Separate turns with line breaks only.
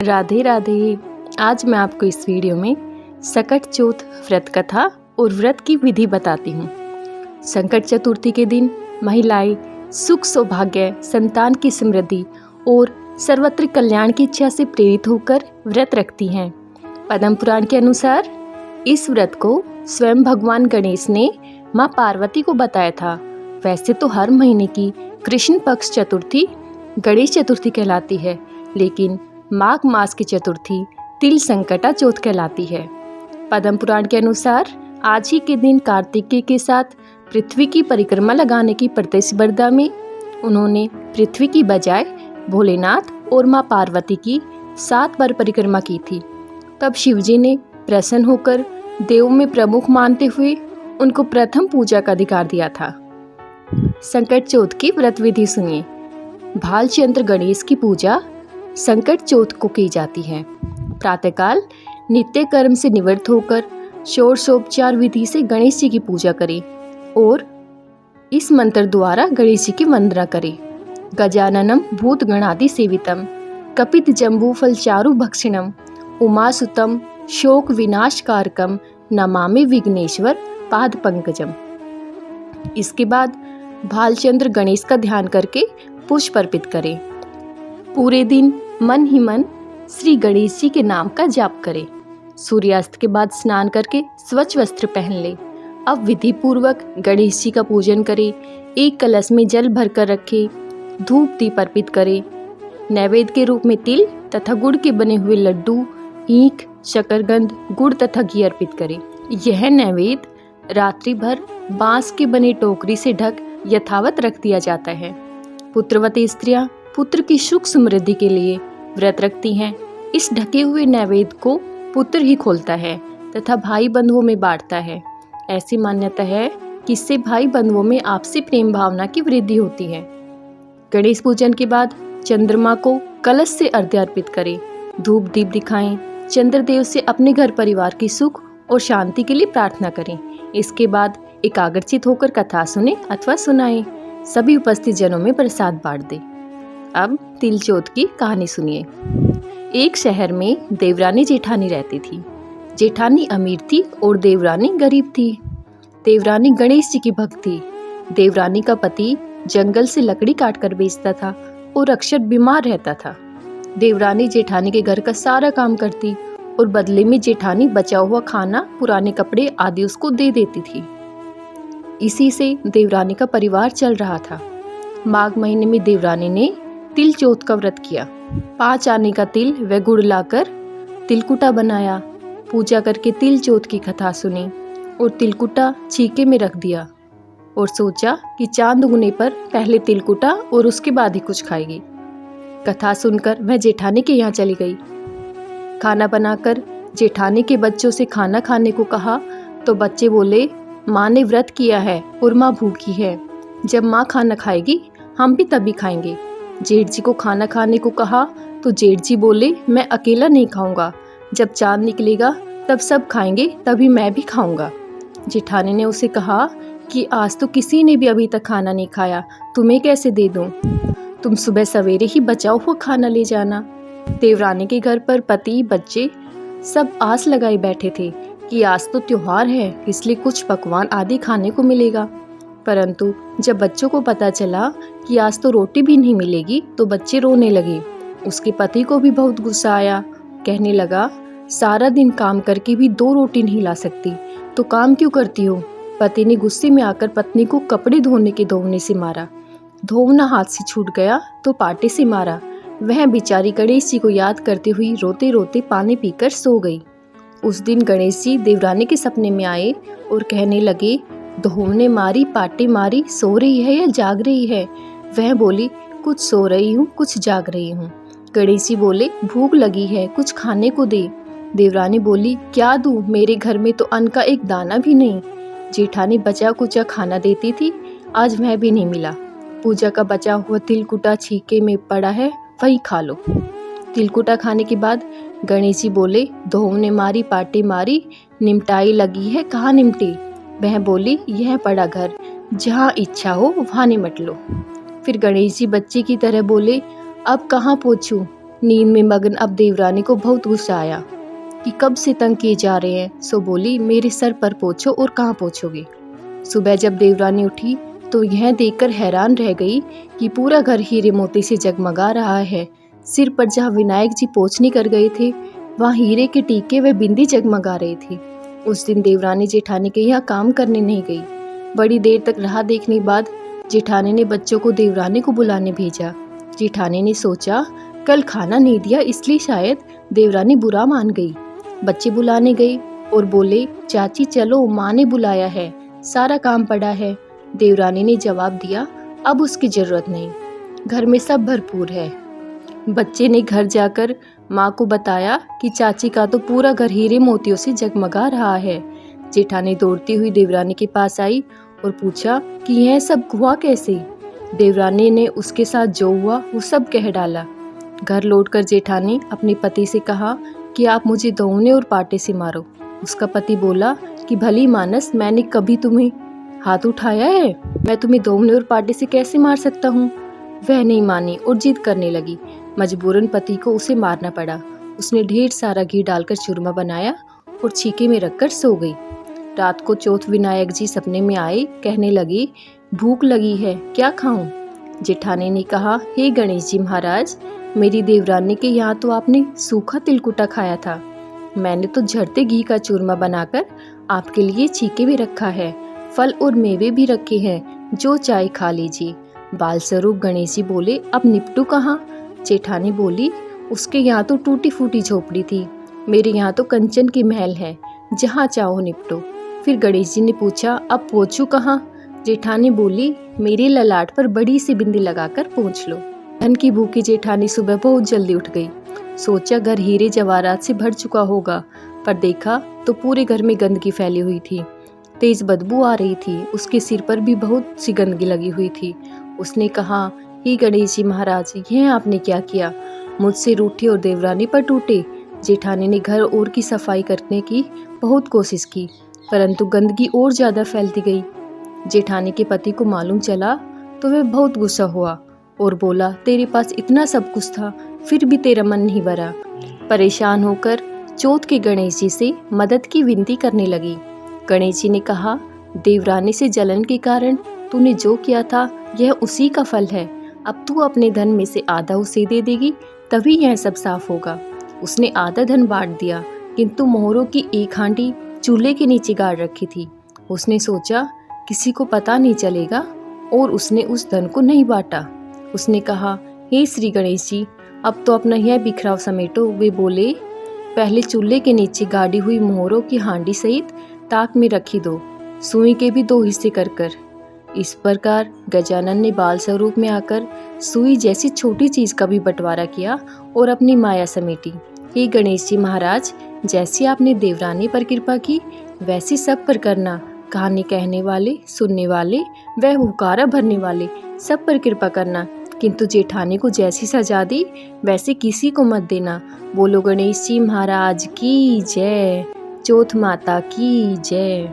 राधे राधे। आज मैं आपको इस वीडियो में संकट चौथ व्रत कथा और व्रत की विधि बताती हूँ। संकट चतुर्थी के दिन महिलाएं सुख सौभाग्य, संतान की समृद्धि और सर्वत्र कल्याण की इच्छा से प्रेरित होकर व्रत रखती हैं। पद्म पुराण के अनुसार इस व्रत को स्वयं भगवान गणेश ने माँ पार्वती को बताया था। वैसे तो हर महीने की कृष्ण पक्ष चतुर्थी गणेश चतुर्थी कहलाती है, लेकिन माघ मास की चतुर्थी तिल संकटा चौथ कहलाती है। पद्म पुराण के अनुसार आज ही के दिन कार्तिकेय के साथ पृथ्वी की परिक्रमा लगाने की प्रतिस्पर्धा में उन्होंने पृथ्वी की बजाय भोलेनाथ और माँ पार्वती की 7 बार परिक्रमा की थी। तब शिवजी ने प्रसन्न होकर देव में प्रमुख मानते हुए उनको प्रथम पूजा का अधिकार दिया था। संकट चौथ की व्रत विधि सुनिए। भालचंद्र गणेश की पूजा संकट चौथ को की जाती है। प्रातःकाल नित्य कर्म से निवृत्त होकर षोडशोपचार विधि से गणेश जी की पूजा करें और इस मंत्र द्वारा गणेश जी की वंदना करें। गजाननम भूत गणादि सेवितम कपित जम्बू फल चारु भक्षणम उमासुतम शोक विनाशकारकम नमामि विघ्नेश्वर पाद पंकजम। इसके बाद भालचंद्र गणेश का ध्यान करके पुष्प अर्पित करें। पूरे दिन मन ही मन श्री गणेश जी के नाम का जाप करें। सूर्यास्त के बाद स्नान करके स्वच्छ वस्त्र पहन ले। अब विधि पूर्वक गणेश जी का पूजन करें। एक कलश में जल भरकर रखें। धूप दीप अर्पित करें। नैवेद्य के रूप में तिल तथा गुड़ के बने हुए लड्डू, ईख, शकरकंद, गुड़ तथा घी अर्पित करें। यह नैवेद्य रात्रि भर बांस के बने टोकरी से ढक यथावत रख दिया जाता है। पुत्रवती स्त्रियां पुत्र की सुख समृद्धि के लिए व्रत रखती हैं। इस ढके हुए नैवेद्य को पुत्र ही खोलता है तथा भाई बंधुओं में बांटता है। ऐसी मान्यता है कि इससे भाई बंधुओं में आपसी प्रेम भावना की वृद्धि होती है। गणेश पूजन के बाद चंद्रमा को कलश से अर्घ्य अर्पित करें। धूप दीप दिखाएं। चंद्रदेव से अपने घर परिवार की सुख और शांति के लिए प्रार्थना करें। इसके बाद एकाग्रचित होकर कथा सुने अथवा सुनाएं। सभी उपस्थित जनों में प्रसाद बांट दें। अब तिल चौथ की कहानी सुनिए। एक शहर में देवरानी जेठानी रहती थी। जेठानी अमीर थी और देवरानी गरीब थी। देवरानी गणेश जी की भक्त थी। देवरानी का पति जंगल से लकड़ी काट कर बेचता था और अक्सर बीमार रहता था। देवरानी जेठानी के घर का सारा काम करती और बदले में जेठानी बचा हुआ खाना, पुराने कपड़े आदि उसको दे देती थी। इसी से देवरानी का परिवार चल रहा था। माघ महीने में देवरानी ने तिल चौथ का व्रत किया। 5 आने का तिल व गुड़ लाकर तिलकुटा बनाया। पूजा करके तिल चौथ की कथा सुनी और तिलकुटा छीके में रख दिया और सोचा कि चांद उगने पर पहले तिलकुटा और उसके बाद ही कुछ खाएगी। कथा सुनकर वह जेठानी के यहाँ चली गई। खाना बनाकर जेठानी के बच्चों से खाना खाने को कहा तो बच्चे बोले, माँ ने व्रत किया है और माँ भूखी है। जब माँ खाना खाएगी हम भी तभी खाएंगे। जेठ जी को खाना खाने को कहा तो जेठ जी बोले, मैं अकेला नहीं खाऊंगा। जब चांद निकलेगा तब सब खाएंगे, तभी मैं भी खाऊंगा। जेठानी ने उसे कहा कि आज तो किसी ने भी अभी तक खाना नहीं खाया, तुम्हें कैसे दे दूं? तुम सुबह सवेरे ही बचा हुआ खाना ले जाना। देवरानी के घर पर पति बच्चे सब आस लगाए बैठे थे कि आज तो त्योहार है, इसलिए कुछ पकवान आदि खाने को मिलेगा। परंतु जब बच्चों को पता चला कि आज तो रोटी भी नहीं मिलेगी तो बच्चे रोने लगे। उसके पति को भी बहुत गुस्सा आया। कहने लगा, सारा दिन काम करके भी 2 रोटी नहीं ला सकती तो काम क्यों करती हो? पति ने गुस्से में आकर पत्नी को कपड़े धोने के धोने से मारा। धोना हाथ से छूट गया तो पाटे से मारा। वह बेचारी गणेश जी को याद करते हुए रोते रोते पानी पीकर सो गई। उस दिन गणेश जी देवरानी के सपने में आए और कहने लगे, धोने मारी पाटे मारी, सो रही है या जाग रही है? वह बोली, कुछ सो रही हूँ कुछ जाग रही हूँ। गणेश जी बोले, भूख लगी है, कुछ खाने को दे। देवरानी बोली, क्या दूँ, मेरे घर में तो अन्न का एक दाना भी नहीं। जेठानी बचा कुचा खाना देती थी, आज वह भी नहीं मिला। पूजा का बचा हुआ तिलकुटा छीके में पड़ा है, वही खा लो। तिलकुटा खाने के बाद गणेश जी बोले, धोने मारी पाटे मारी, निमटाई लगी है, कहाँ निमटी? वह बोली, यह पड़ा घर, जहाँ इच्छा हो वहाँ निमट लो। फिर गणेश जी बच्चे की तरह बोले, अब कहाँ पहुँचूं? नींद में मगन अब देवरानी को बहुत गुस्सा आया कि कब से तंग किए जा रहे हैं। सो बोली, मेरे सर पर पोंछो और कहाँ पोंछोगे। सुबह जब देवरानी उठी तो यह देखकर हैरान रह गई कि पूरा घर हीरे मोती से जगमगा रहा है। सिर पर जहाँ विनायक जी पोंछनी कर गए थे, वहाँ हीरे के टीके व बिंदी जगमगा रहे थे। उस दिन देवरानी जेठानी के यहाँ काम करने नहीं गई। बड़ी देर तक राह देखने के बाद जेठानी ने बच्चों को देवरानी को बुलाने भेजा। जेठानी ने सोचा, कल खाना नहीं दिया इसलिए शायद देवरानी बुरा मान गई। बच्चे बुलाने गए और बोले, चाची चलो, माँ ने बुलाया है, सारा काम पड़ा है। देवरानी ने जवाब दिया, अब उसकी जरूरत नहीं, घर में सब भरपूर है। बच्चे ने घर जाकर माँ को बताया कि चाची का तो पूरा घर हीरे मोतियों से जगमगा रहा है। जेठानी दौड़ती हुई देवरानी के पास आई और पूछा कि यह सब हुआ कैसे। देवरानी ने उसके साथ जो हुआ वो सब कह डाला। घर लौटकर जेठानी अपने पति से कहा कि आप मुझे दौने और पाटे से मारो। उसका पति बोला कि भली मानस, मैंने कभी तुम्हें हाथ उठाया है, मैं तुम्हें दौने और पाटे से कैसे मार सकता हूँ। वह नहीं मानी और जिद करने लगी। मजबूरन पति को उसे मारना पड़ा। उसने ढेर सारा घी डालकर चूरमा बनाया और छीके में रखकर सो गई। रात को चौथ विनायक जी सपने में आए, कहने लगे, भूख लगी है, क्या खाऊं। जेठानी ने कहा, हे गणेश जी महाराज, मेरी देवरानी के यहाँ तो आपने सूखा तिलकुटा खाया था, मैंने तो झड़ते घी का चूरमा बनाकर आपके लिए छीके में रखा है, फल और मेवे भी रखे हैं, जो चाहे खा लीजिए। बाल स्वरूप गणेश जी बोले, अब निपटू कहाँ। जेठानी बोली, उसके यहाँ तो टूटी फूटी झोपड़ी थी, मेरे यहाँ तो कंचन की महल है, जहाँ चाहो निपटो। फिर गणेश जी ने पूछा, अब पोंछू कहाँ। जेठानी बोली, मेरे ललाट पर बड़ी सी बिंदी लगाकर पोंछ लो। धन की भूखी जेठानी सुबह बहुत जल्दी उठ गई। सोचा घर हीरे जवाहरात से भर चुका होगा, पर देखा तो पूरे घर में गंदगी फैली हुई थी। तेज बदबू आ रही थी, उसके सिर पर भी बहुत सी गंदगी लगी हुई थी। उसने कहा, हे गणेश जी महाराज, यह आपने क्या किया, मुझसे रूठे और देवरानी पर टूटे। जेठानी ने घर और की सफाई करने की बहुत कोशिश की, परंतु गंदगी और ज्यादा फैलती गई। जेठानी के पति को मालूम चला तो वह बहुत गुस्सा हुआ और बोला, तेरे पास इतना सब कुछ था, फिर भी तेरा मन नहीं भरा। परेशान होकर चौथ के गणेश जी से मदद की विनती करने लगी। गणेश जी ने कहा, देवरानी से जलन के कारण तूने जो किया था यह उसी का फल है। अब तू अपने धन में से आधा उसे दे देगी, तभी यह सब साफ होगा। उसने आधा धन बांट दिया, किंतु मोहरों की एक हांडी चूल्हे के नीचे गाड़ रखी थी। उसने सोचा किसी को पता नहीं चलेगा और उसने उस धन को नहीं बांटा। उसने कहा, हे श्री गणेश जी, अब तो अपना यह बिखराव समेटो। वे बोले, पहले चूल्हे के नीचे गाड़ी हुई मोहरों की हांडी सहित ताक में रखी दो, सुई के भी 2 हिस्से कर कर। इस प्रकार गजानन ने बाल स्वरूप में आकर सुई जैसी छोटी चीज का भी बंटवारा किया और अपनी माया समेटी। हे गणेश जी महाराज, जैसी आपने देवरानी पर कृपा की, वैसी सब पर करना। कहानी कहने वाले, सुनने वाले व हुकारा भरने वाले सब पर कृपा करना, किंतु जेठानी को जैसी सजा दी वैसे किसी को मत देना। बोलो गणेश जी महाराज की जय, चौथ माता की जय।